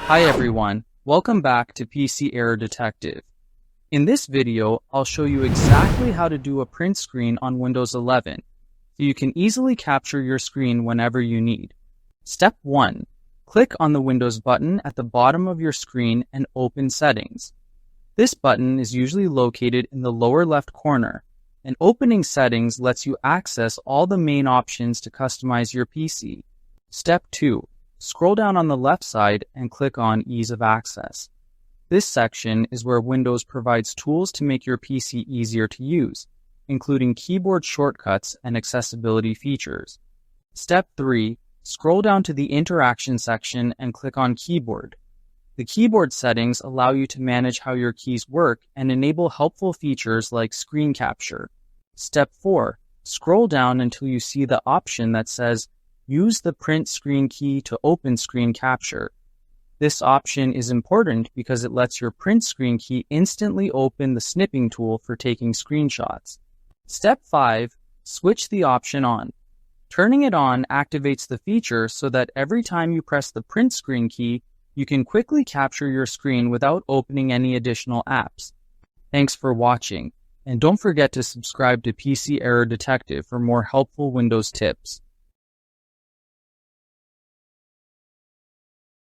Hi everyone, welcome back to PC Error Detective. In this video, I'll show you exactly how to do a print screen on Windows 11, so you can easily capture your screen whenever you need. Step 1. Click on the Windows button at the bottom of your screen and open Settings. This button is usually located in the lower left corner, and opening Settings lets you access all the main options to customize your PC. Step 2. Scroll down on the left side and click on Ease of Access. This section is where Windows provides tools to make your PC easier to use, including keyboard shortcuts and accessibility features. Step 3. Scroll down to the Interaction section and click on Keyboard. The keyboard settings allow you to manage how your keys work and enable helpful features like screen capture. Step 4. Scroll down until you see the option that says Use the print screen key to open screen capture. This option is important because it lets your print screen key instantly open the snipping tool for taking screenshots. Step 5. Switch the option on. Turning it on activates the feature so that every time you press the print screen key, you can quickly capture your screen without opening any additional apps. Thanks for watching, and don't forget to subscribe to PC Error Detective for more helpful Windows tips.